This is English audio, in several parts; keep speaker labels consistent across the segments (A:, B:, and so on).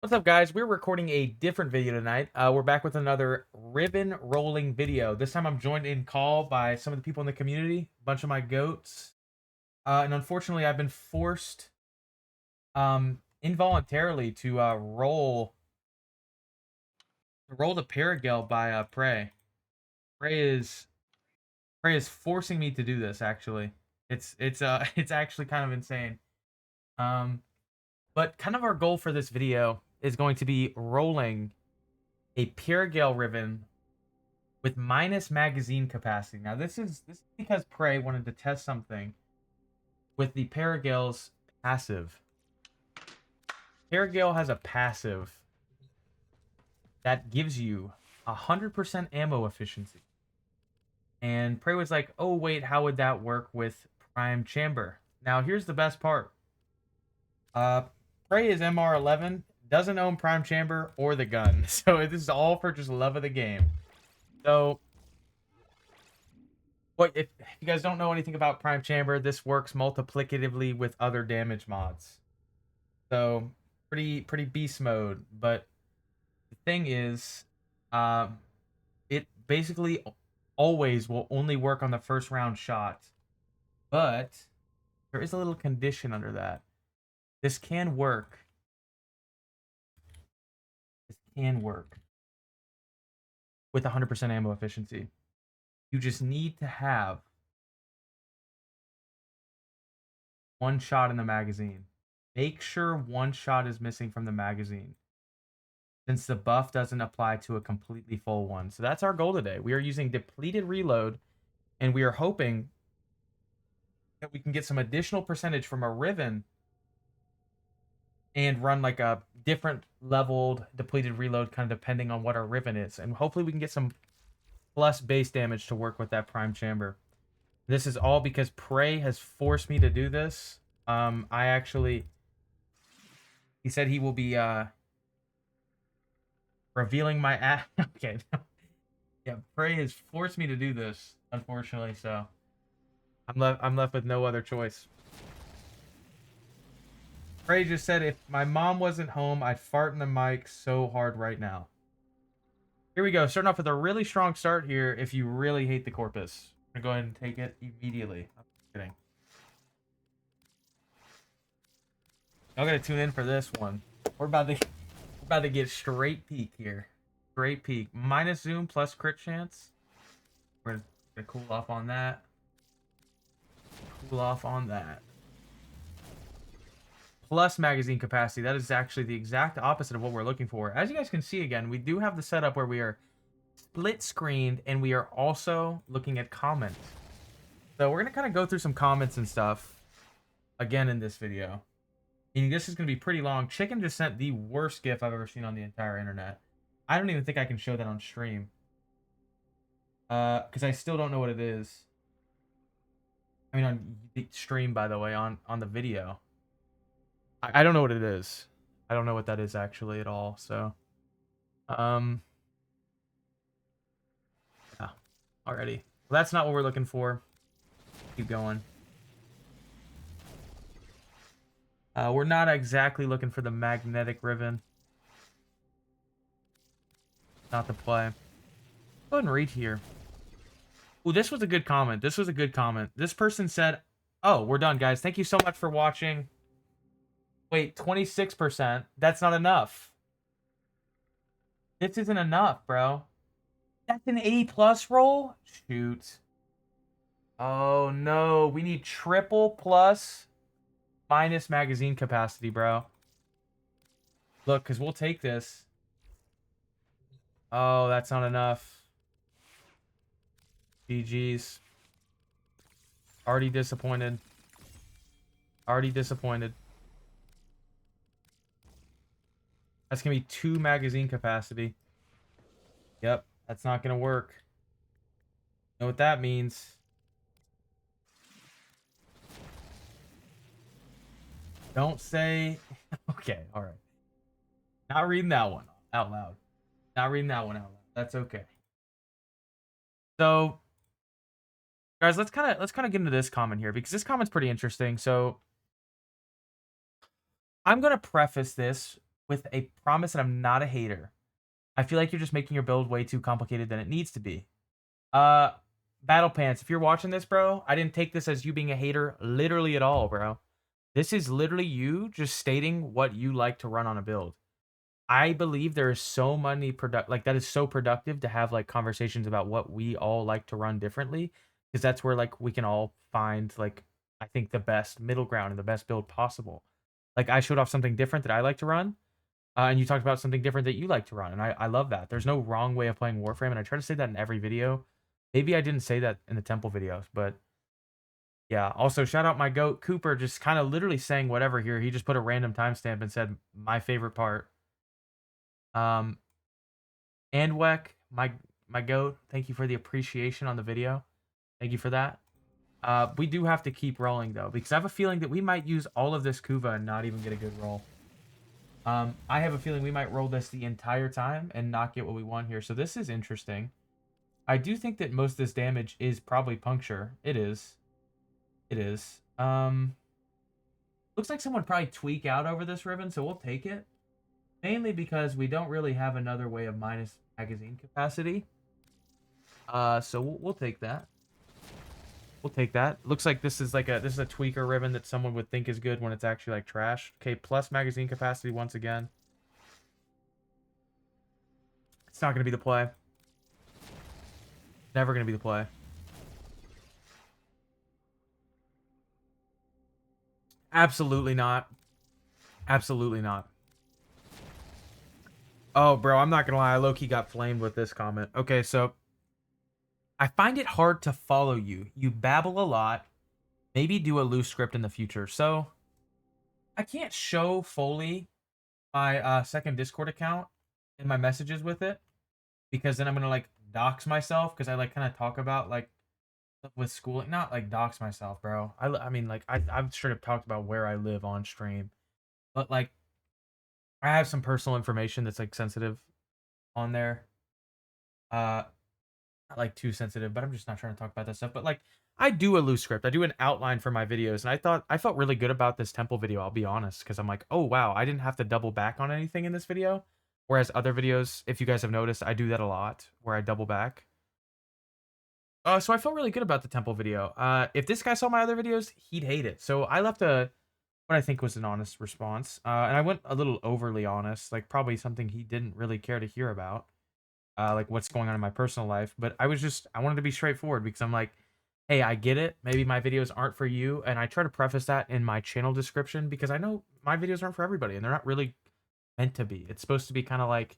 A: What's up, guys? We're recording a different video tonight. We're back with another ribbon rolling video. This time I'm joined in call by some of the people in the community, a bunch of my goats. And unfortunately, I've been forced involuntarily to roll the Perigale by prae. Prae is forcing me to do this, actually. It's it's actually kind of insane. Um but kind of our goal for this video is going to be rolling a Perigale ribbon with minus magazine capacity. Now this is because Prey wanted to test something with the Perigale's passive. Perigale has a passive that gives you 100% ammo efficiency. And Prey was like, "Oh wait, how would that work with Prime Chamber?" Now here's the best part. Uh Prey is MR11, doesn't own Prime Chamber or the gun. So this is all for just love of the game. So what if you guys don't know anything about Prime Chamber, this works multiplicatively with other damage mods. So pretty beast mode. But the thing is, um, it basically always will only work on the first round shot. But there is a little condition under that. This can work. This can work with 100% ammo efficiency. You just need to have one shot in the magazine. Make sure one shot is missing from the magazine, since the buff doesn't apply to a completely full one. So that's our goal today. We are using depleted reload, and we are hoping that we can get some additional percentage from a Riven and run like a different leveled depleted reload, kind of depending on what our Riven is. And hopefully we can get some plus base damage to work with that Prime Chamber. This is all because Prey has forced me to do this. He said he will be revealing my okay. Yeah, Prey has forced me to do this, unfortunately, so I'm left with no other choice. Prey just said if my mom wasn't home, I'd fart in the mic so hard right now. Here we go. Starting off with a really strong start here if you really hate the corpus. I'm gonna go ahead and take it immediately. I'm kidding. I'm gonna tune in for this one. We're about to get straight peak here. Straight peak. Minus zoom plus crit chance. We're gonna cool off on that. Cool off on that. Plus magazine capacity. That is actually the exact opposite of what we're looking for. As you guys can see again, we do have the setup where we are split screened and we are also looking at comments. So we're gonna kind of go through some comments and stuff again in this video. And this is gonna be pretty long. Chicken just sent the worst GIF I've ever seen on the entire internet. I don't even think I can show that on stream. Because I still don't know what it is. I mean, on the stream, by the way, on the video. I don't know what it is. I don't know what that is actually at all. So, yeah, already. Well, that's not what we're looking for. Keep going. We're not exactly looking for the magnetic ribbon. Not the play. Go ahead and read here. Oh, this was a good comment. This was a good comment. This person said, "Oh, we're done, guys. Thank you so much for watching." Wait, 26%? That's not enough. This isn't enough, bro. That's an A+ roll? Shoot. Oh, no. We need triple plus minus magazine capacity, bro. Look, because we'll take this. Oh, that's not enough. GG's. Already disappointed. Already disappointed. That's going to be 2 magazine capacity. Yep, that's not going to work. You know what that means? Don't say... Okay, alright. Not reading that one out loud. Not reading that one out loud. That's okay. So, guys, let's kind of get into this comment here, because this comment's pretty interesting. So, I'm going to preface this with a promise that I'm not a hater. I feel like you're just making your build way too complicated than it needs to be. Uh, Battle Pants, if you're watching this, bro, I didn't take this as you being a hater literally at all, bro. This is literally you just stating what you like to run on a build. I believe there is so many that is so productive to have like conversations about what we all like to run differently, because that's where like we can all find like I think the best middle ground and the best build possible. Like I showed off something different that I like to run, and you talked about something different that you like to run, and I love that. There's no wrong way of playing Warframe, and I try to say that in every video. Maybe I didn't say that in the Temple videos, but yeah. Also, shout out my goat Cooper, just kind of literally saying whatever here. He just put a random timestamp and said my favorite part. Um, and Weck, my goat, thank you for the appreciation on the video. Thank you for that. We do have to keep rolling though, because I have a feeling that we might use all of this Kuva and not even get a good roll. I have a feeling we might roll this the entire time and not get what we want here. So this is interesting. I do think that most of this damage is probably puncture. It is. It is. Looks like someone probably tweak out over this Riven, so we'll take it. Mainly because we don't really have another way of minus magazine capacity. So we'll take that. We'll take that. Looks like this is a tweaker Riven that someone would think is good when it's actually like trash. Okay, plus magazine capacity once again. It's not gonna be the play. Never gonna be the play. Absolutely not. Absolutely not. Oh, bro, I'm not gonna lie. I low-key got flamed with this comment. Okay, so I find it hard to follow you. You babble a lot. Maybe do a loose script in the future. So I can't show fully my second Discord account and my messages with it, because then I'm gonna like dox myself, because I like kind of talk about like with schooling, not like dox myself, bro. I mean like I've straight up talked about where I live on stream, but like I have some personal information that's like sensitive on there. Not like too sensitive, but I'm just not trying to talk about that stuff. But like I do a loose script. I do an outline for my videos, and I felt really good about this temple video, I'll be honest, because I'm like, oh wow, I didn't have to double back on anything in this video. Whereas other videos, if you guys have noticed, I do that a lot where I double back. So I felt really good about the temple video. If this guy saw my other videos, he'd hate it. So I left what I think was an honest response. And I went a little overly honest, like probably something he didn't really care to hear about. Like what's going on in my personal life. But I wanted to be straightforward, because I'm like, hey, I get it. Maybe my videos aren't for you. And I try to preface that in my channel description, because I know my videos aren't for everybody and they're not really meant to be. It's supposed to be kind of like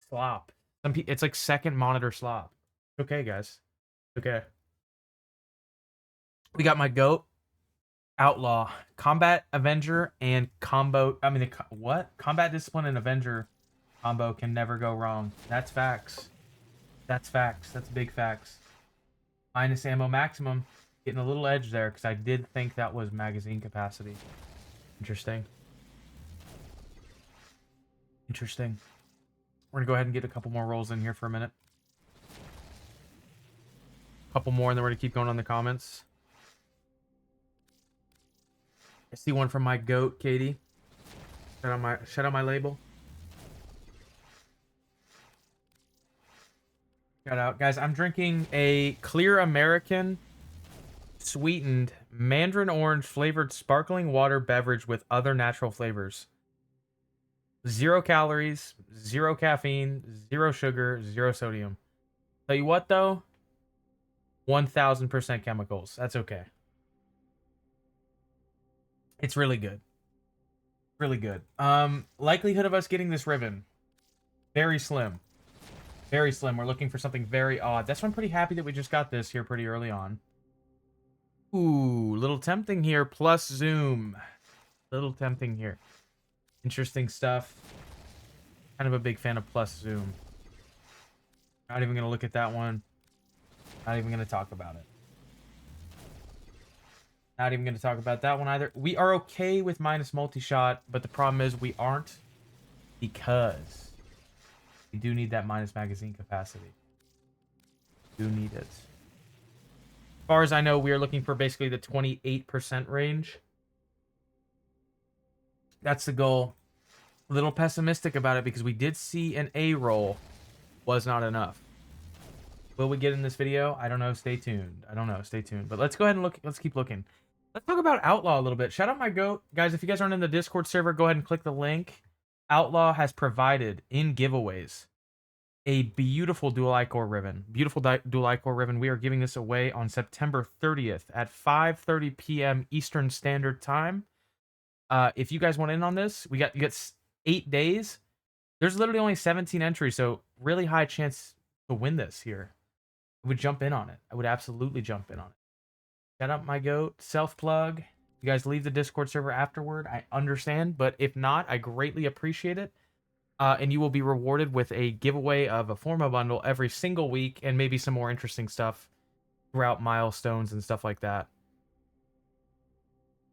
A: slop. It's like second monitor slop. Okay, guys. Okay. We got my goat, Outlaw, Combat Avenger, and combo. I mean, what? Combat Discipline and Avenger combo can never go wrong. That's facts. That's facts. That's big facts. Minus ammo maximum. Getting a little edge there, because I did think that was magazine capacity. Interesting. Interesting. We're going to go ahead and get a couple more rolls in here for a minute. Couple more, and then we're going to keep going on the comments. I see one from my goat, Katie. Shout out my label. Shout out. Guys, I'm drinking a clear American sweetened mandarin orange flavored sparkling water beverage with other natural flavors. 0 calories, 0 caffeine, 0 sugar, 0 sodium. Tell you what though, 1000% chemicals. That's okay. It's really good. Really good. Likelihood of us getting this Riven, very slim. Very slim. We're looking for something very odd. That's why I'm pretty happy that we just got this here pretty early on. Ooh, little tempting here. Plus zoom. Little tempting here. Interesting stuff. Kind of a big fan of plus zoom. Not even going to look at that one. Not even going to talk about it. Not even going to talk about that one either. We are okay with minus multi-shot, but the problem is we aren't, because we do need that minus magazine capacity. Do need it. As far as I know, we are looking for basically the 28% range. That's the goal. A little pessimistic about it because we did see an A roll was not enough. Will we get in this video? I don't know. Stay tuned. I don't know. Stay tuned. But let's go ahead and look. Let's keep looking. Let's talk about Outlaw a little bit. Shout out my goat. Guys, if you guys aren't in the Discord server, go ahead and click the link. Outlaw has provided in giveaways a beautiful dual ichor ribbon. Beautiful dual ichor ribbon. We are giving this away on September 30th at 5:30 p.m. Eastern Standard Time. If you guys want in on this, you get 8 days. There's literally only 17 entries, so really high chance to win this here. I would jump in on it. I would absolutely jump in on it. Shout out my goat. Self-plug. You guys leave the Discord server afterward. I understand, but if not, I greatly appreciate it. And you will be rewarded with a giveaway of a Forma bundle every single week and maybe some more interesting stuff throughout milestones and stuff like that.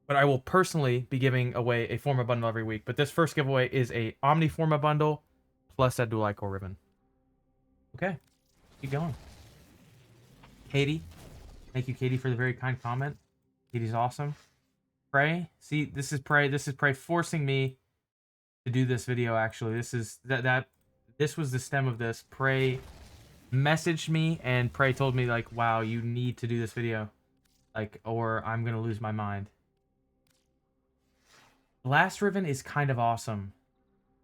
A: But I will personally be giving away a Forma bundle every week. But this first giveaway is a Omni Forma bundle plus that dual ichor ribbon. Okay, keep going. Katie, thank you, Katie, for the very kind comment. Katie's awesome. Prae, see, this is Prae. This is Prae forcing me to do this video. Actually, this is this was the stem of this. Prae messaged me and Prae told me like, "Wow, you need to do this video, like, or I'm gonna lose my mind." Blast Riven is kind of awesome,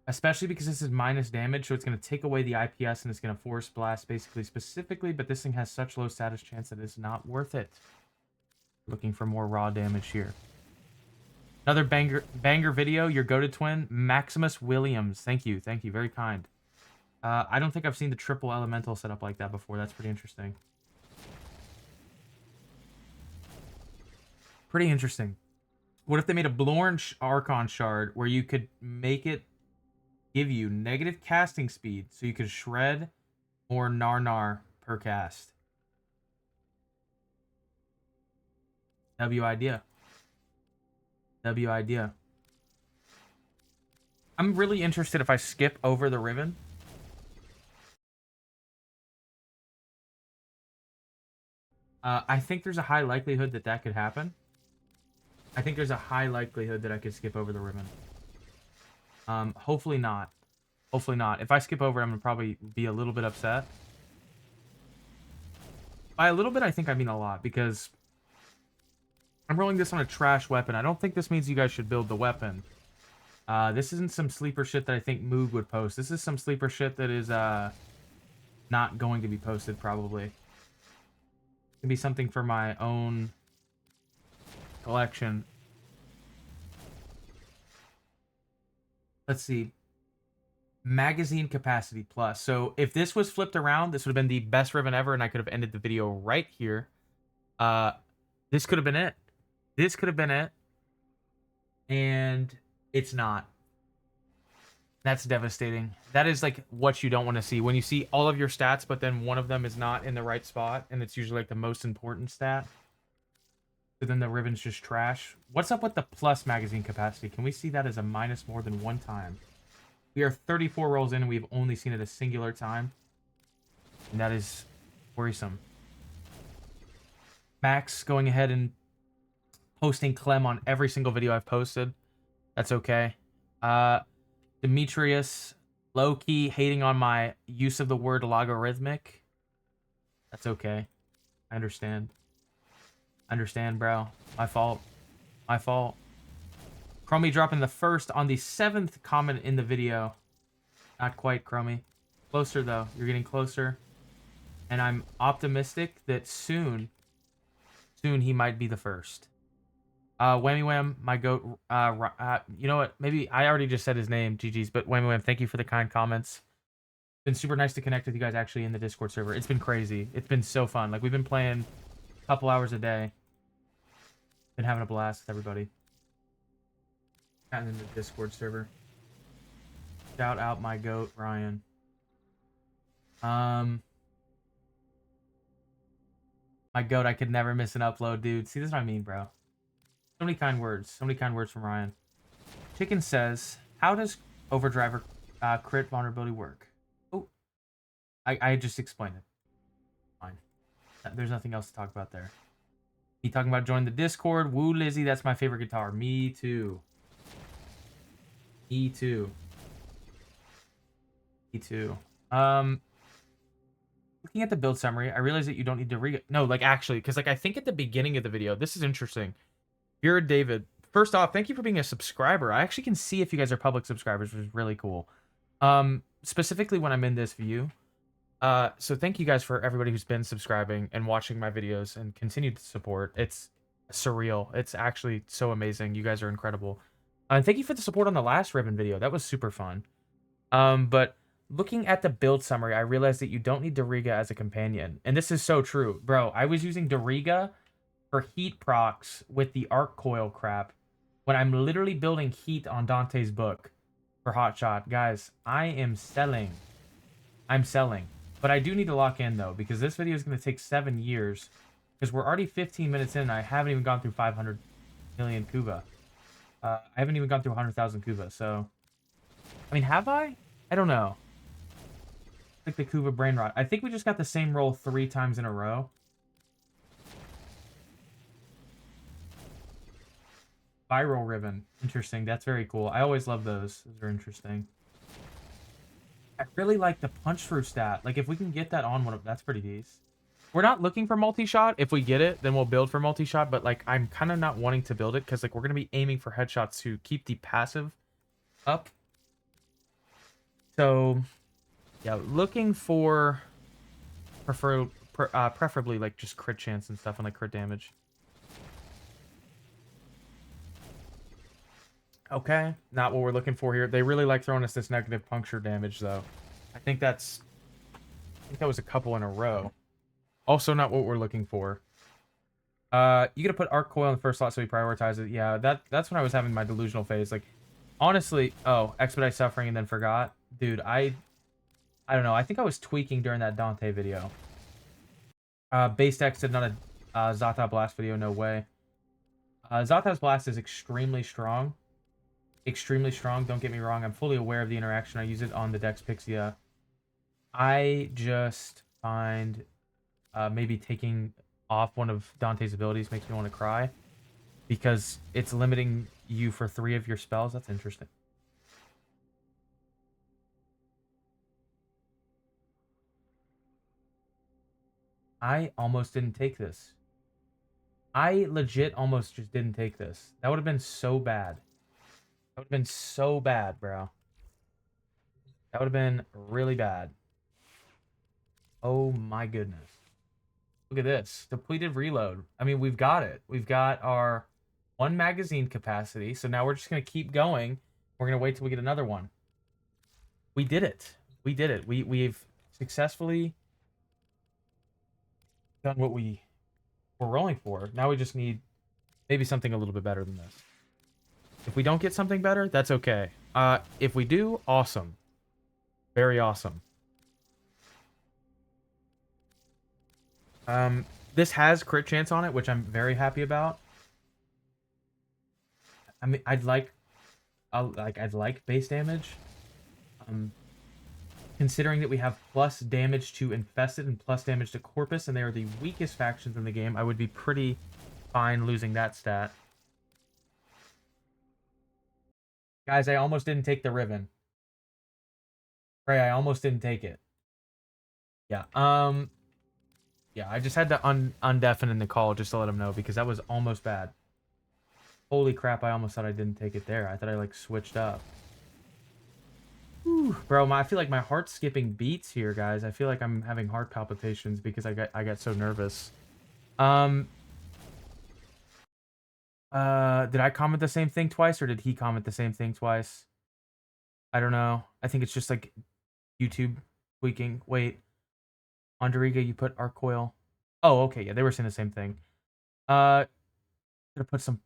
A: especially because this is minus damage, so it's going to take away the IPS and it's going to force blast basically specifically, but this thing has such low status chance that it's not worth it. Looking for more raw damage here. Another banger video, your goated twin, Maximus Williams. Thank you, very kind. I don't think I've seen the triple elemental setup like that before. That's pretty interesting. Pretty interesting. What if they made a Blorn Archon shard where you could make it give you negative casting speed so you could shred more Narnar per cast? W idea. W idea. I'm really interested if I skip over the Riven. I think there's a high likelihood that that could happen. I think there's a high likelihood that I could skip over the Riven. Hopefully not. Hopefully not. If I skip over, I'm going to probably be a little bit upset. By a little bit, I think I mean a lot, because I'm rolling this on a trash weapon. I don't think this means you guys should build the weapon. This isn't some sleeper shit that I think Moog would post. This is some sleeper shit that is not going to be posted, probably. It could be something for my own collection. Let's see. Magazine capacity plus. So if this was flipped around, this would have been the best Riven ever, and I could have ended the video right here. This could have been it. This could have been it. And it's not. That's devastating. That is like what you don't want to see. When you see all of your stats, but then one of them is not in the right spot, and it's usually like the most important stat. So then the Riven's just trash. What's up with the plus magazine capacity? Can we see that as a minus more than one time? We are 34 rolls in and we've only seen it a singular time. And that is worrisome. Max going ahead and posting Clem on every single video I've posted. That's okay. Demetrius, low-key hating on my use of the word logarithmic. That's okay. I understand. Understand, bro. My fault. My fault. Chromie dropping the first on the 7th comment in the video. Not quite, Chromie. Closer, though. You're getting closer. And I'm optimistic that soon he might be the first. Whammy Wham, my goat. You know what? Maybe I already just said his name, GG's, but Whammy Wham, thank you for the kind comments. It's been super nice to connect with you guys actually in the Discord server. It's been crazy. It's been so fun. Like, we've been playing a couple hours a day. Been having a blast with everybody. Gotten in the Discord server. Shout out my goat, Ryan. My goat, I could never miss an upload, dude. See, this is what I mean, bro. So many kind words. So many kind words from Ryan. Chicken says, how does Overdriver crit vulnerability work? Oh, I just explained it. Fine. There's nothing else to talk about there. He talking about joining the Discord. Woo, Lizzie, that's my favorite guitar. Me too. Me too. Me too. Looking at the build summary, I realize that you don't need to read. No, like actually, because like I think at the beginning of the video, this is interesting. You're David. First off, thank you for being a subscriber. I actually can see if you guys are public subscribers, which is really cool. Specifically when I'm in this view. So thank you guys for everybody who's been subscribing and watching my videos and continued to support. It's surreal. It's actually so amazing. You guys are incredible. And thank you for the support on the last Riven video. That was super fun. But looking at the build summary, I realized that you don't need Doriga as a companion. And this is so true. Bro, I was using Doriga for heat procs with the arc coil crap when I'm literally building heat on Dante's book for Hotshot. Guys, I am selling. I'm selling. But I do need to lock in, though, because this video is going to take 7 years. Because we're already 15 minutes in, and I haven't even gone through 500 million Kuba. I haven't even gone through 100,000 Kuba, so... I mean, have I? I don't know. Like the Kuba brain rot. I think we just got the same roll 3 times in a row. Viral Riven. Interesting. That's very cool. I always love those. Those are interesting. I really like the punch through stat. Like, if we can get that on one of... That's pretty decent. We're not looking for multi-shot. If we get it, then we'll build for multi-shot. But, like, I'm kind of not wanting to build it because, like, we're going to be aiming for headshots to keep the passive up. So, yeah, looking for... preferably, like, just crit chance and stuff and, like, crit damage. Okay, not what we're looking for here. They really like throwing us this negative puncture damage, though. I think that was a couple in a row. Also not what we're looking for. You gotta put arc coil in the first slot so we prioritize it. Yeah, that's when I was having my delusional phase. Like, honestly, oh, expedite suffering and then forgot. Dude, I don't know. I think I was tweaking during that Dante video. Base Dex did not a Zata Blast video, no way. Zata's Blast is extremely strong. Extremely strong, don't get me wrong. I'm fully aware of the interaction. I use it on the Dex Pixia. I just find maybe taking off one of Dante's abilities makes me want to cry. Because it's limiting you for 3 of your spells. That's interesting. I almost didn't take this. I legit almost just didn't take this. That would have been so bad. That would have been so bad, bro. That would have been really bad. Oh my goodness. Look at this. Depleted reload. I mean, we've got it. We've got our 1 magazine capacity. So now we're just going to keep going. We're going to wait till we get another one. We did it. We did it. We've successfully done what we were rolling for. Now we just need maybe something a little bit better than this. If we don't get something better, that's okay. If we do, awesome. Very awesome. This has crit chance on it, which I'm very happy about. I mean, I'd like base damage. Considering that we have plus damage to Infested and plus damage to Corpus, and they are the weakest factions in the game, I would be pretty fine losing that stat. Guys, I almost didn't take the Riven. Prae, I almost didn't take it. Yeah, yeah, I just had to undeafen in the call just to let him know, because that was almost bad. Holy crap, I almost thought I didn't take it there. I thought I, like, switched up. Whew, bro, I feel like my heart's skipping beats here, guys. I feel like I'm having heart palpitations because I got so nervous. Did I comment the same thing twice, or did he comment the same thing twice? I don't know. I think it's just, like, YouTube tweaking. Wait. On Doriga, you put arc coil. Oh, okay, yeah, they were saying the same thing. Gonna put some...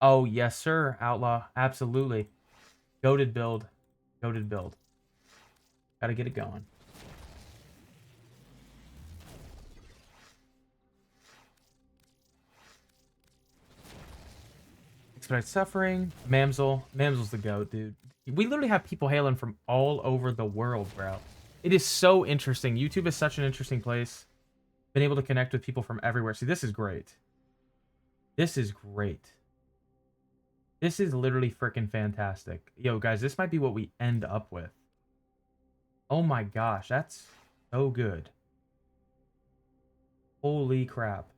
A: Oh, yes, sir, Outlaw. Absolutely. Goated build. Goated build. Gotta get it going. Expedite Suffering. Mamsel. Mamsel's the goat, dude. We literally have people hailing from all over the world, bro. It is so interesting. YouTube is such an interesting place. Been able to connect with people from everywhere. See, this is great. This is great. This is literally freaking fantastic. Yo, guys, this might be what we end up with. Oh my gosh, that's so good. Holy crap.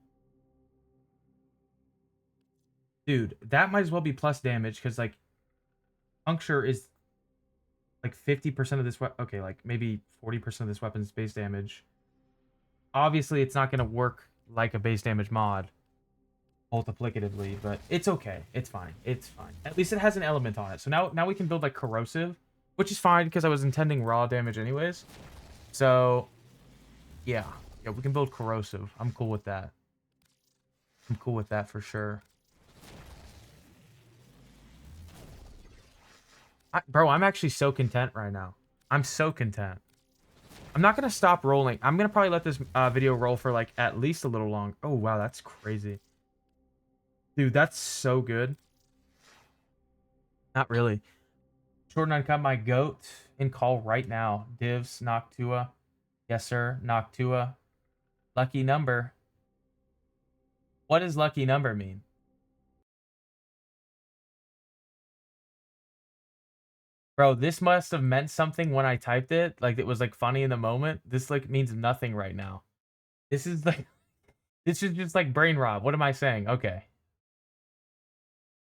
A: Dude, that might as well be plus damage, because, like, puncture is, like, 50% of this weapon. Okay, like, maybe 40% of this weapon's base damage. Obviously, it's not going to work like a base damage mod multiplicatively, but it's okay. It's fine. It's fine. At least it has an element on it. So now we can build, like, corrosive, which is fine, because I was intending raw damage anyways. So, yeah. Yeah, we can build corrosive. I'm cool with that. I'm cool with that for sure. Bro, I'm actually so content right now. I'm so content. I'm not going to stop rolling. I'm going to probably let this video roll for, like, at least a little long. Oh, wow, that's crazy. Dude, that's so good. Not really. Short and uncut my goat in call right now. Divs, Noctua. Yes, sir. Noctua. Lucky number. What does lucky number mean? Bro, this must have meant something when I typed it. Like, it was, like, funny in the moment. This, like, means nothing right now. This is, like, this is just, like, brain rot. What am I saying? Okay.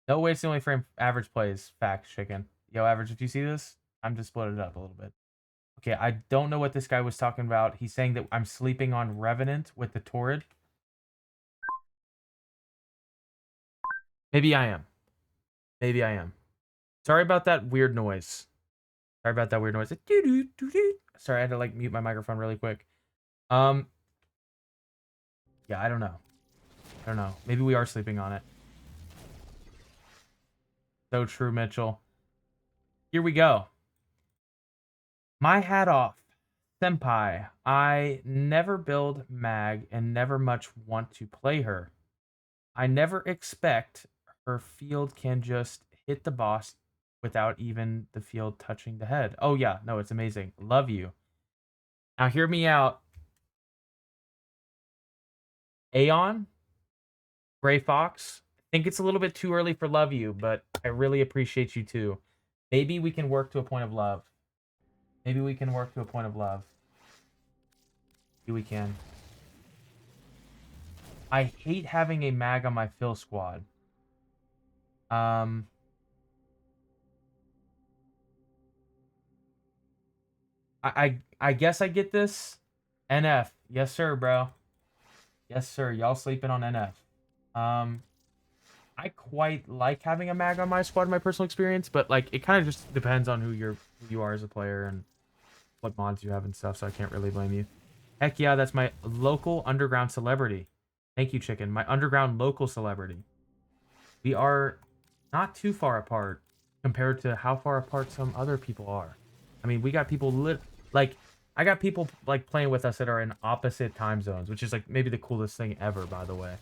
A: No way it's the only frame average plays. Fact, chicken. Yo, average, if you see this, I'm just split it up a little bit. Okay, I don't know what this guy was talking about. He's saying that I'm sleeping on Revenant with the Torrid. Maybe I am. Maybe I am. Sorry about that weird noise. Sorry about that weird noise. Sorry, I had to, like, mute my microphone really quick. Um, yeah, I don't know. I don't know. Maybe we are sleeping on it. So true, Mitchell. Here we go. My hat off. Senpai, I never build Mag and never much want to play her. I never expect her field can just hit the boss without even the field touching the head. Oh yeah, no, it's amazing. Love you. Now hear me out. Aeon, Gray Fox. I think it's a little bit too early for love you, but I really appreciate you too. Maybe we can work to a point of love. Maybe we can work to a point of love. Maybe we can. I hate having a mag on my fill squad. Um, I guess I get this. NF. Yes, sir, bro. Yes, sir. Y'all sleeping on NF. Um, I quite like having a mag on my squad in my personal experience, but, like, it kind of just depends on who you are as a player and what mods you have and stuff, so I can't really blame you. Heck yeah, that's my local underground celebrity. Thank you, chicken. My underground local celebrity. We are not too far apart compared to how far apart some other people are. I mean, we got people like, I got people, like, playing with us that are in opposite time zones, which is, like, maybe the coolest thing ever, by the way.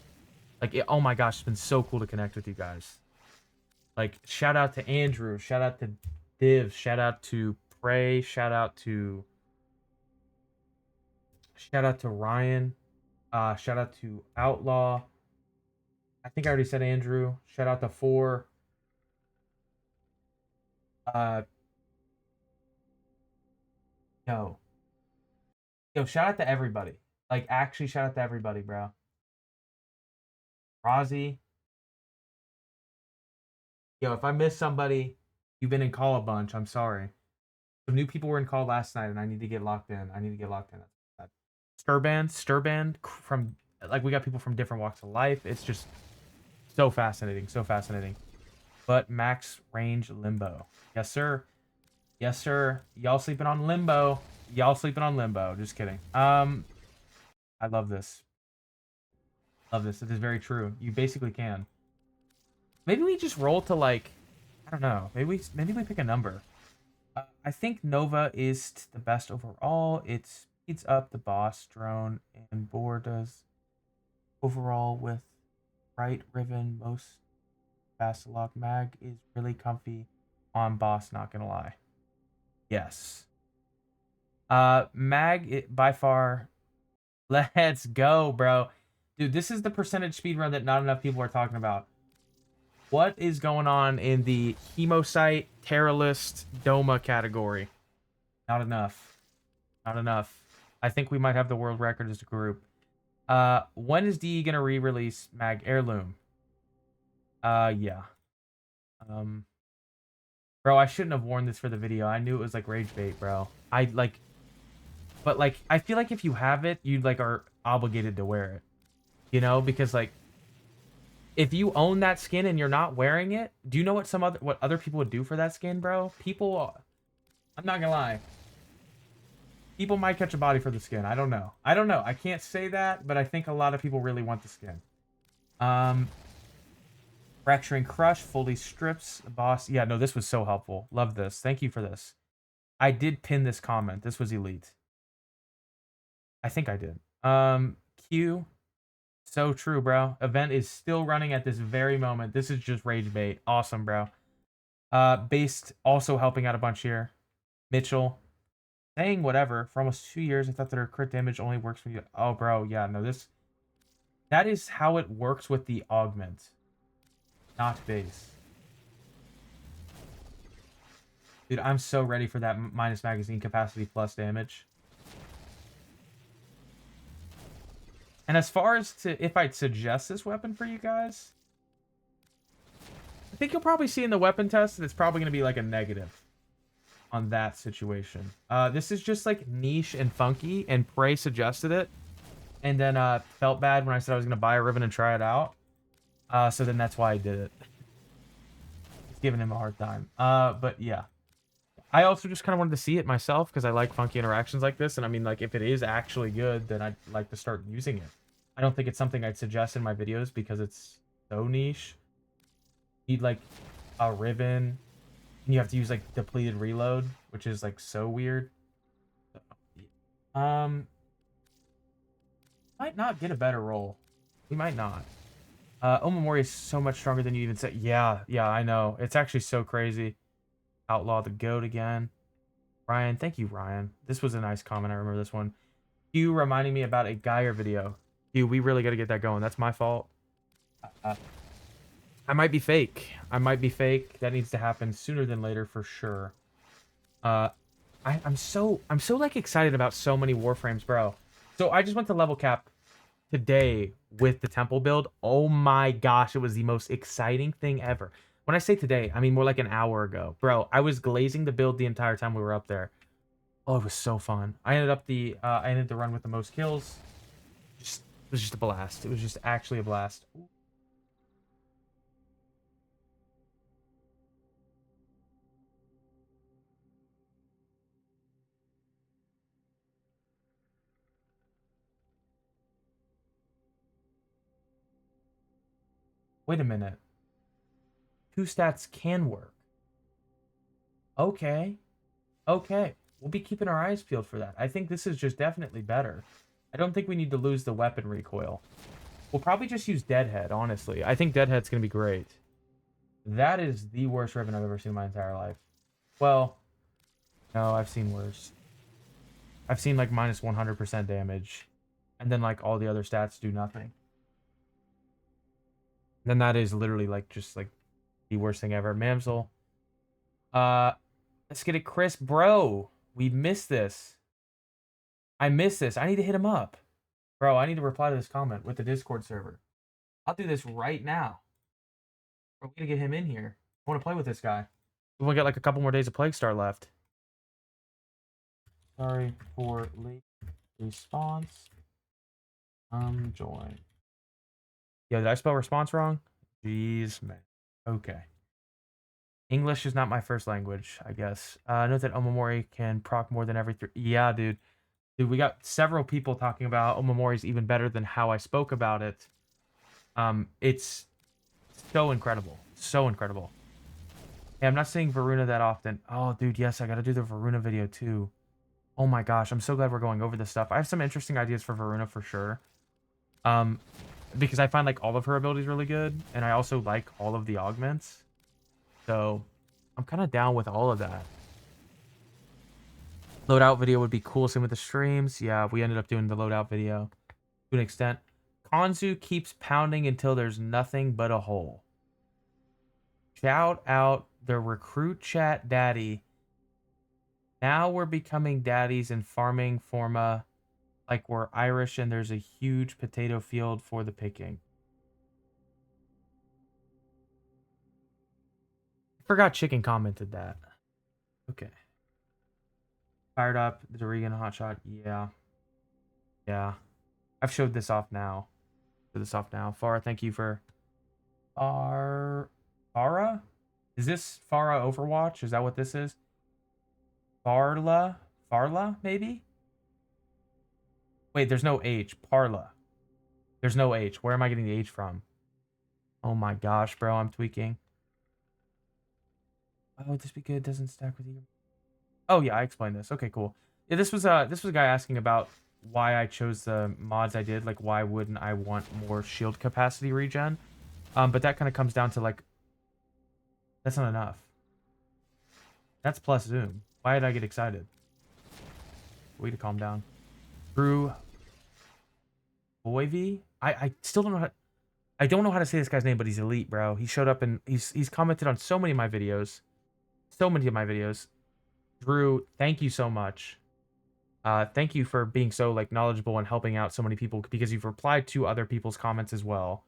A: Like, oh my gosh, it's been so cool to connect with you guys. Like, shout out to Andrew, shout out to Div, shout out to Prae, shout out to Ryan, shout out to Outlaw. I think I already said Andrew. Shout out to Four. Uh, no. Yo, shout out to everybody. Like, actually, shout out to everybody, bro. Rozzy. Yo, if I miss somebody, you've been in call a bunch. I'm sorry. Some new people were in call last night, and I need to get locked in. I need to get locked in. Sturband, from, like, we got people from different walks of life. It's just so fascinating, so fascinating. But max range limbo. Yes, sir. Yes, sir. Y'all sleeping on limbo. Y'all sleeping on limbo. Just kidding. I love this. Love this. It is very true. You basically can. Maybe we just roll to, like, I don't know. Maybe we pick a number. I think Nova is the best overall. It speeds up the boss drone, and Boar does overall with right Riven most fast log. Mag is really comfy on boss, not gonna lie. Yes. Mag by far. Let's go, bro. Dude, this is the percentage speedrun that not enough people are talking about. What is going on in the Hemosite, Terralist, Doma category? Not enough. Not enough. I think we might have the world record as a group. When is DE gonna re-release Mag Heirloom? Yeah. Um, bro, I shouldn't have worn this for the video. I knew it was like rage bait, bro. But like, I feel like if you have it, you like are obligated to wear it. You know, because like, if you own that skin and you're not wearing it, do you know what other people would do for that skin, bro? People, I'm not gonna lie. People might catch a body for the skin. I don't know. I don't know. I can't say that, but I think a lot of people really want the skin. Fracturing Crush, fully strips, boss. Yeah, no, this was so helpful. Love this. Thank you for this. I did pin this comment. This was elite. I think I did. Q. So true, bro. Event is still running at this very moment. This is just rage bait. Awesome, bro. Based also helping out a bunch here. Mitchell. Saying whatever. For almost 2 years, I thought that her crit damage only works when you... Oh, bro. Yeah, no, this... That is how it works with the augment. Not base. Dude, I'm so ready for that minus magazine capacity plus damage. And as far as to if I'd suggest this weapon for you guys, I think you'll probably see in the weapon test that it's probably going to be like a negative on that situation. This is just like niche and funky, and Prae suggested it, and then felt bad when I said I was going to buy a Riven and try it out. So then that's why I did it. It's giving him a hard time. But yeah. I also just kind of wanted to see it myself because I like funky interactions like this. And I mean, like, if it is actually good, then I'd like to start using it. I don't think it's something I'd suggest in my videos because it's so niche. You need, like, a Riven. And you have to use, like, depleted reload, which is, like, so weird. Might not get a better roll. We might not. Omamori is so much stronger than you even said. Yeah, I know. It's actually so crazy. Outlaw the goat again. Ryan, thank you, Ryan. This was a nice comment. I remember this one. You reminding me about a Geyer video. Dude, we really got to get that going. That's my fault. I might be fake. I might be fake. That needs to happen sooner than later for sure. I'm so like excited about so many Warframes, bro. So I just went to level cap today with the temple build. Oh my gosh, it was the most exciting thing ever. When I say today, I mean more like an hour ago. Bro, I was glazing the build the entire time we were up there. Oh, it was so fun. I ended the run with the most kills. It was just a blast. It was just actually a blast. Wait a minute. 2 stats can work. Okay. Okay. We'll be keeping our eyes peeled for that. I think this is just definitely better. I don't think we need to lose the weapon recoil. We'll probably just use Deadhead, honestly. I think Deadhead's going to be great. That is the worst Riven I've ever seen in my entire life. Well, no, I've seen worse. I've seen like minus 100% damage. And then like all the other stats do nothing. Then that is literally like just like the worst thing ever. Mamsel. Let's get it, Chris. Bro, we missed this. I missed this. I need to hit him up. Bro, I need to reply to this comment with the Discord server. I'll do this right now. We're gonna get him in here. I want to play with this guy. We want to get like a couple more days of Plague Star left. Sorry for late response. Join. Yeah, did I spell response wrong? Jeez, man. Okay. English is not my first language, I guess. Note that Omamori can proc more than every 3. Yeah, dude. Dude, we got several people talking about Omamori is even better than how I spoke about it. It's so incredible. So incredible. Hey, I'm not saying Varuna that often. Oh, dude, yes, I gotta do the Varuna video too. Oh my gosh, I'm so glad we're going over this stuff. I have some interesting ideas for Varuna for sure. Because I find like all of her abilities really good, and I also like all of the augments. So I'm kind of down with all of that. Loadout video would be cool. Same with the streams. Yeah, we ended up doing the loadout video to an extent. Konzu keeps pounding until there's nothing but a hole. Shout out the recruit chat daddy. Now we're becoming daddies and farming forma like we're Irish and there's a huge potato field for the picking. I forgot Chicken commented that. Okay. Fired up, the Dorigan hotshot. Yeah. Yeah. I've showed this off now. Show this off now. Farah, thank you for Farah? Is this Farah Overwatch? Is that what this is? Farla? Farla, maybe? Wait, there's no H. Parla. There's no H. Where am I getting the H from? Oh my gosh, bro, I'm tweaking. Oh, would this be good? Doesn't stack with you. Oh yeah, I explained this. Okay, cool. Yeah, this was a guy asking about why I chose the mods I did. Like, why wouldn't I want more shield capacity regen? But that kind of comes down to like, that's not enough. That's plus zoom. Why did I get excited? Way to calm down. Drew Boyv. I still don't know how. I don't know how to say this guy's name, but he's elite, bro. He showed up and he's commented on so many of my videos. So many of my videos. Drew, thank you so much. Thank you for being so like knowledgeable and helping out so many people because you've replied to other people's comments as well.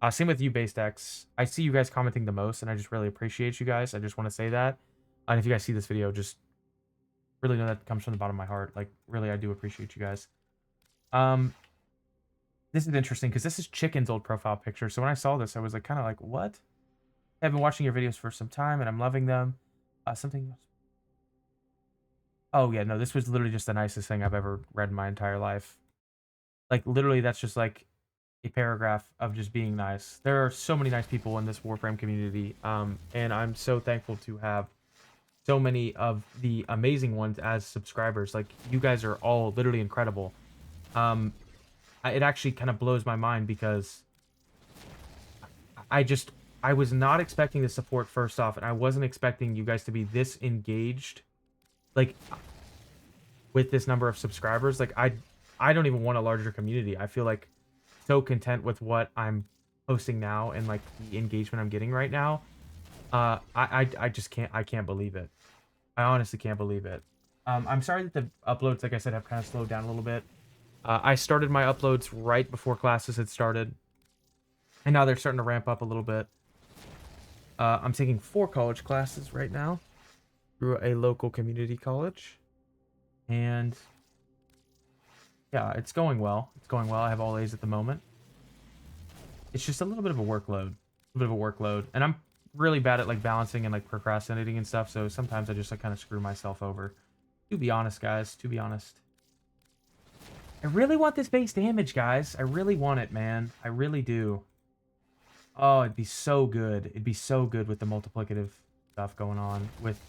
A: Same with you, BasedX. I see you guys commenting the most, and I just really appreciate you guys. I just want to say that. And if you guys see this video, just really know that comes from the bottom of my heart. Like, really, I do appreciate you guys. This is interesting because this is Chicken's old profile picture. So when I saw this, I was like, kind of like, what? I've been watching your videos for some time, and I'm loving them. Something. Oh yeah, no, this was literally just the nicest thing I've ever read in my entire life. Like literally, that's just like a paragraph of just being nice. There are so many nice people in this Warframe community, and I'm so thankful to have so many of the amazing ones as subscribers. Like you guys are all literally incredible. It actually kind of blows my mind because I was not expecting the support first off, and I wasn't expecting you guys to be this engaged, like with this number of subscribers. Like I don't even want a larger community. I feel like so content with what I'm posting now and like the engagement I'm getting right now. I just can't believe it. I honestly can't believe it. I'm sorry that the uploads, like I said, have kind of slowed down a little bit. I started my uploads right before classes had started, and now they're starting to ramp up a little bit. I'm taking 4 college classes right now through a local community college, and yeah, it's going well. It's going well. I have all A's at the moment. It's just a little bit of a workload, and I'm really bad at like balancing and like procrastinating and stuff. So sometimes I just like kind of screw myself over. To be honest, guys. To be honest. I really want this base damage, guys. I really want it, man. I really do. Oh, it'd be so good. It'd be so good with the multiplicative stuff going on with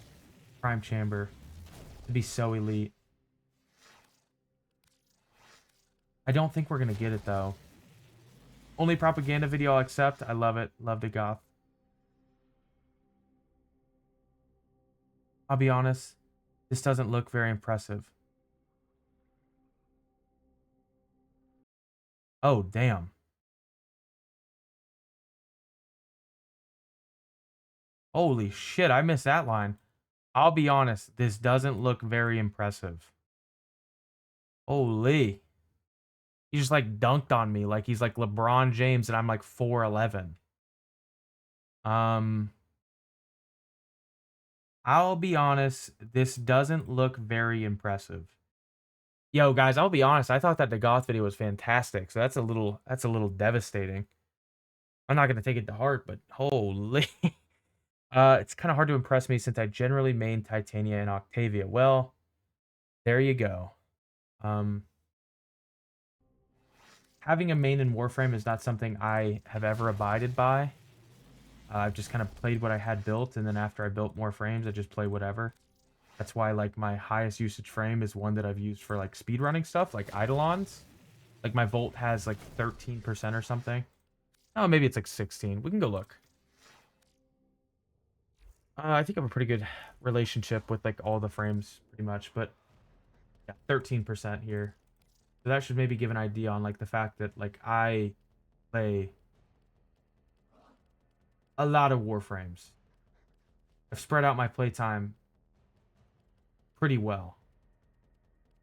A: Prime Chamber. It'd be so elite. I don't think we're going to get it, though. Only propaganda video I'll accept. I love it. Love the goth. I'll be honest. This doesn't look very impressive. Oh, damn. Holy shit, I missed that line. I'll be honest, this doesn't look very impressive. Holy. He just like dunked on me like he's like LeBron James and I'm like 4'11". Um, I'll be honest, this doesn't look very impressive. Yo, guys, I'll be honest, I thought that the goth video was fantastic, so that's a little devastating. I'm not gonna take it to heart, but holy. It's kind of hard to impress me since I generally main Titania and Octavia. Well, there you go. Um, having a main in Warframe is not something I have ever abided by. I've just kind of played what I had built, and then after I built more frames, I just play whatever. That's why, like, my highest usage frame is one that I've used for, like, speedrunning stuff, like Eidolons. Like, my Volt has, like, 13% or something. Oh, maybe it's, like, 16. We can go look. I think I have a pretty good relationship with, like, all the frames, pretty much. But, yeah, 13% here. So that should maybe give an idea on, like, the fact that, like, I play a lot of Warframes. I've spread out my playtime. pretty well.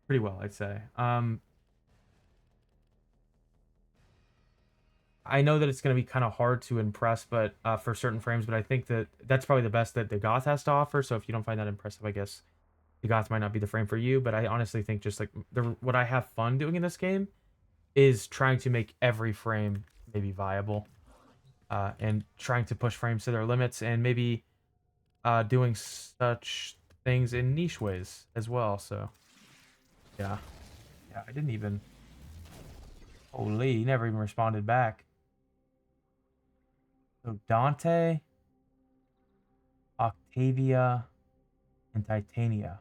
A: Pretty well, I'd say. I know that it's going to be kind of hard to impress, but for certain frames, but I think that that's probably the best that the Goth has to offer. So if you don't find that impressive, I guess the Goth might not be the frame for you. But I honestly think just like what I have fun doing in this game is trying to make every frame maybe viable, and trying to push frames to their limits, and maybe doing such things in niche ways as well. So yeah, I didn't even. Holy, he never even responded back. So Dante, Octavia, and Titania.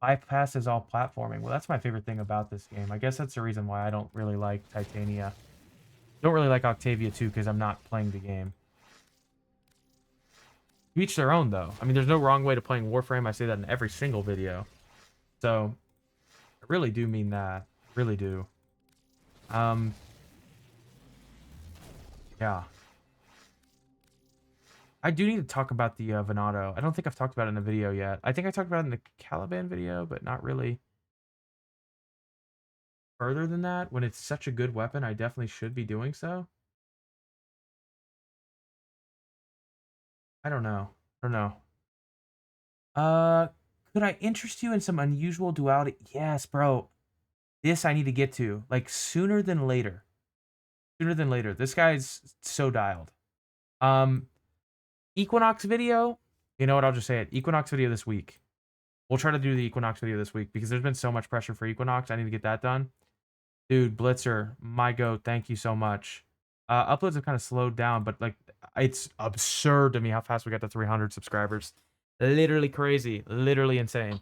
A: Bypasses all platforming. Well, that's my favorite thing about this game. I guess that's the reason why I don't really like Titania. Don't really like Octavia too, because I'm not playing the game. To each their own, though. I mean, there's no wrong way to playing Warframe. I say that in every single video. So, I really do mean that. Really do. Yeah. I do need to talk about the Venado. I don't think I've talked about it in a video yet. I think I talked about it in the Caliban video, but not really further than that. When it's such a good weapon, I definitely should be doing so. I don't know. I don't know. Uh, could I interest you in some unusual duality? Yes, bro. This I need to get to, like, sooner than later. Sooner than later. This guy's so dialed. Um, Equinox video. You know what? I'll just say it. Equinox video this week. We'll try to do the Equinox video this week because there's been so much pressure for Equinox. I need to get that done. Dude, Blitzer, my goat, thank you so much. Uploads have kind of slowed down, but like it's absurd to me how fast we got to 300 subscribers. Literally crazy, literally insane.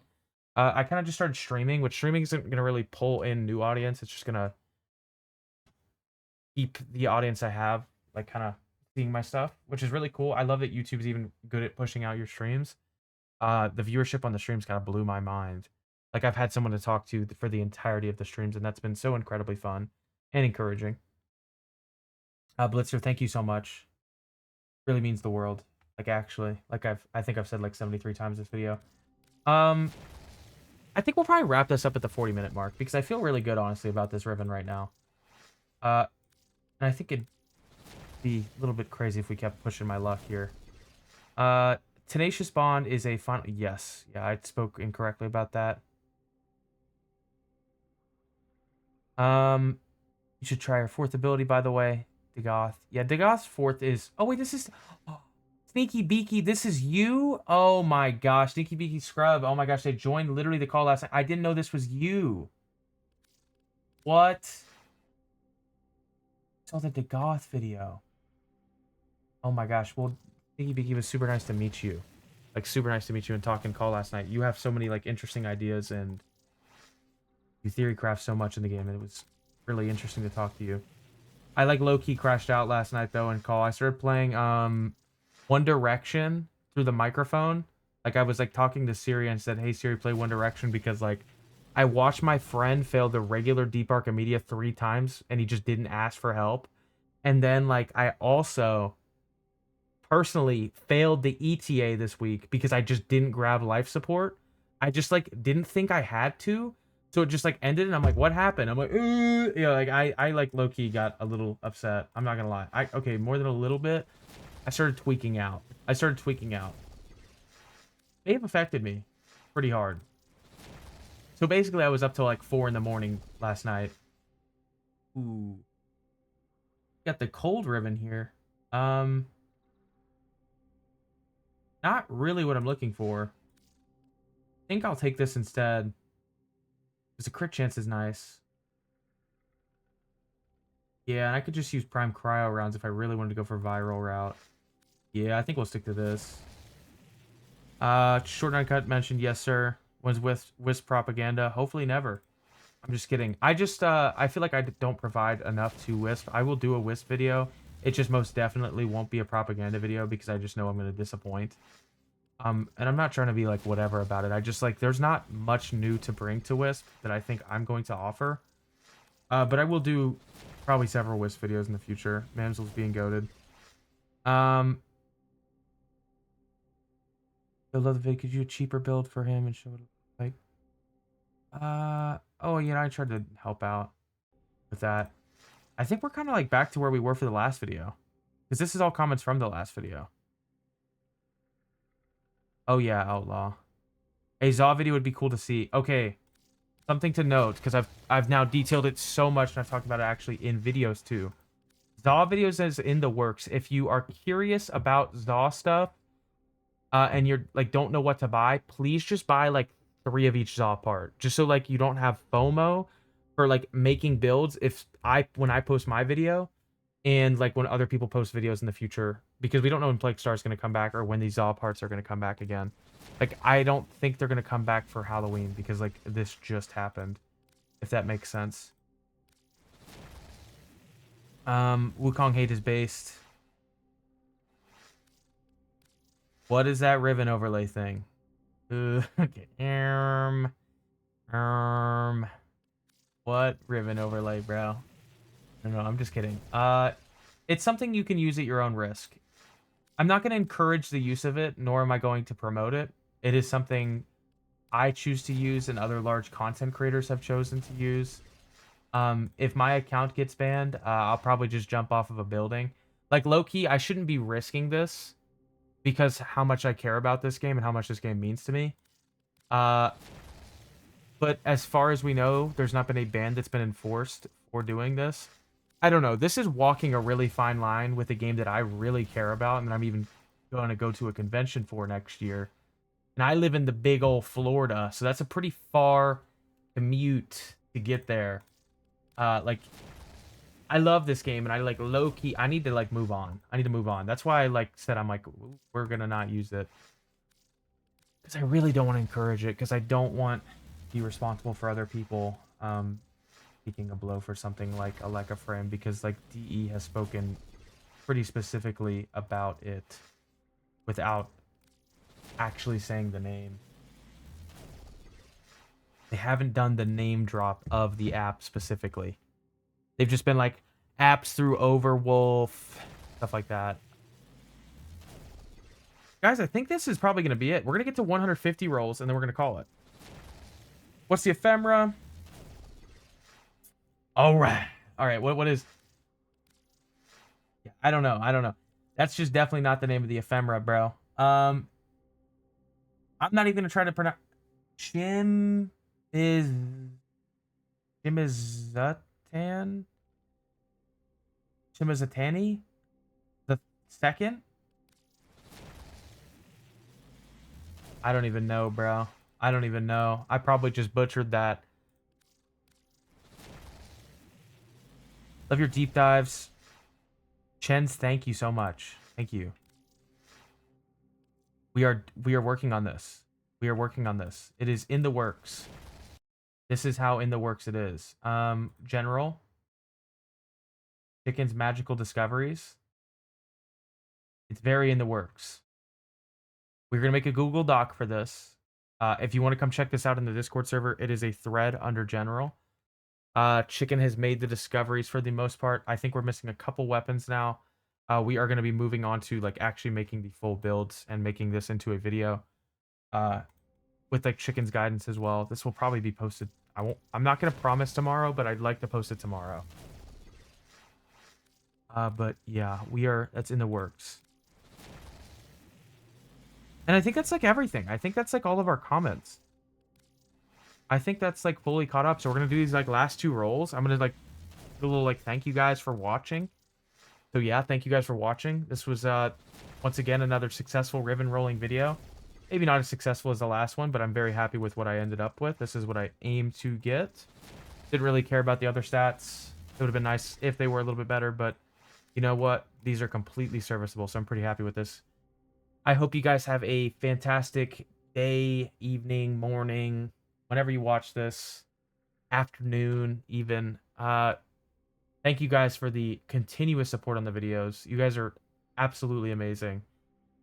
A: I kind of just started streaming, which streaming isn't gonna really pull in new audience. It's just gonna keep the audience I have like kind of seeing my stuff, which is really cool. I love that YouTube's even good at pushing out your streams. The viewership on the streams kind of blew my mind. Like I've had someone to talk to for the entirety of the streams, and that's been so incredibly fun and encouraging. Blitzer, thank you so much. Really means the world. Like actually, like I think I've said like 73 times this video. I think we'll probably wrap this up at the 40-minute mark because I feel really good honestly about this Riven right now. And I think it'd be a little bit crazy if we kept pushing my luck here. Tenacious Bond is a final. Yes, yeah, I spoke incorrectly about that. You should try her fourth ability, by the way. Dagoth. Yeah, Dagoth's fourth is... Oh, wait, this is... Oh, Sneaky Beaky, this is you? Oh, my gosh. Sneaky Beaky Scrub. Oh, my gosh, they joined literally the call last night. I didn't know this was you. What? I saw the Dagoth video. Oh, my gosh. Well, Sneaky Beaky, was super nice to meet you. Like, super nice to meet you and talk and call last night. You have so many, like, interesting ideas, and you theory craft so much in the game, and it was really interesting to talk to you. I like low-key crashed out last night though in call. I started playing One Direction through the microphone. Like I was like talking to Siri and said, "Hey Siri, play One Direction," because like I watched my friend fail the regular Deep Archimedia 3 times and he just didn't ask for help. And then like I also personally failed the ETA this week because I just didn't grab life support. I just like didn't think I had to. So it just like ended and I'm like, what happened? I'm like, you know, like I like low-key got a little upset. I'm not gonna lie. Okay, more than a little bit. I started tweaking out. They have affected me pretty hard. So basically I was up till like 4 in the morning last night. Ooh. Got the cold ribbon here. Not really what I'm looking for. I think I'll take this instead. Because the crit chance is nice. Yeah, and I could just use prime cryo rounds if I really wanted to go for viral route. Yeah, I think we'll stick to this. Short Uncut mentioned, yes, sir. Was with Wisp propaganda. Hopefully never. I'm just kidding. I feel like I don't provide enough to Wisp. I will do a Wisp video. It just most definitely won't be a propaganda video because I just know I'm going to disappoint. And I'm not trying to be like whatever about it. I just like there's not much new to bring to Wisp that I think I'm going to offer. But I will do probably several Wisp videos in the future. Mamsel's being goated. Build the vid. Could you do a cheaper build for him and show what it looks like? Oh, you know, I tried to help out with that. I think we're kind of like back to where we were for the last video. Because this is all comments from the last video. Oh yeah, Outlaw. A Zaw video would be cool to see. Okay, something to note, because I've now detailed it so much, and I've talked about it actually in videos too. Zaw videos is in the works. If you are curious about Zaw stuff, and you're like don't know what to buy, please just buy like 3 of each Zaw part, just so like you don't have FOMO for like making builds. If when I post my video, and like when other people post videos in the future, because we don't know when Plague Star is going to come back or when these Zaw parts are going to come back again. Like I don't think they're going to come back for Halloween because like this just happened, if that makes sense. Wukong Hate is based. What is that Riven overlay thing? Okay. What Riven overlay, bro? No, I'm just kidding. It's something you can use at your own risk. I'm not going to encourage the use of it, nor am I going to promote it. It is something I choose to use and other large content creators have chosen to use. If my account gets banned, I'll probably just jump off of a building. Like, low-key, I shouldn't be risking this because how much I care about this game and how much this game means to me. But as far as we know, there's not been a ban that's been enforced for doing this. I don't know. This is walking a really fine line with a game that I really care about and that I'm even going to go to a convention for next year. And I live in the big old Florida, so that's a pretty far commute to get there. Like, I love this game, and I like low-key, I need to like move on. I need to move on. That's why I like said I'm like, we're gonna not use it. Because I really don't want to encourage it, because I don't want to be responsible for other people taking a blow for something like a Leica frame, because like DE has spoken pretty specifically about it without actually saying the name. They haven't done the name drop of the app specifically. They've just been like apps through Overwolf, stuff like that. Guys, I think this is probably going to be it. We're going to get to 150 rolls, and then we're going to call it. What's the ephemera? All right. All right, what is... Yeah, I don't know. That's just definitely not the name of the ephemera, bro. I'm not even going to try to pronounce... Chimizatan? Chimizatani? The second? I don't even know, bro. I don't even know. I probably just butchered that. Love your deep dives. Chens, thank you so much. Thank you. We are working on this. We are working on this. It is in the works. This is how in the works it is. General. Chicken's magical discoveries. It's very in the works. We're going to make a Google Doc for this. If you want to come check this out in the Discord server, it is a thread under General. Chicken has made the discoveries for the most part. I think we're missing a couple weapons now. We are going to be moving on to like actually making the full builds and making this into a video. With like Chicken's guidance as well. This will probably be posted. I'm not going to promise tomorrow, but I'd like to post it tomorrow. But yeah, that's in the works. And I think that's like everything. I think that's like all of our comments. I think that's like fully caught up. So we're going to do these like last 2 rolls. I'm going to like do a little like thank you guys for watching. So yeah, thank you guys for watching. This was once again another successful Riven rolling video. Maybe not as successful as the last one, but I'm very happy with what I ended up with. This is what I aimed to get. Didn't really care about the other stats. It would have been nice if they were a little bit better, but you know what? These are completely serviceable, so I'm pretty happy with this. I hope you guys have a fantastic day, evening, morning, whenever you watch this, afternoon, even. Thank you guys for the continuous support on the videos. You guys are absolutely amazing.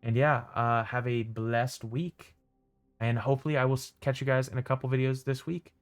A: And yeah, have a blessed week. And hopefully I will catch you guys in a couple videos this week.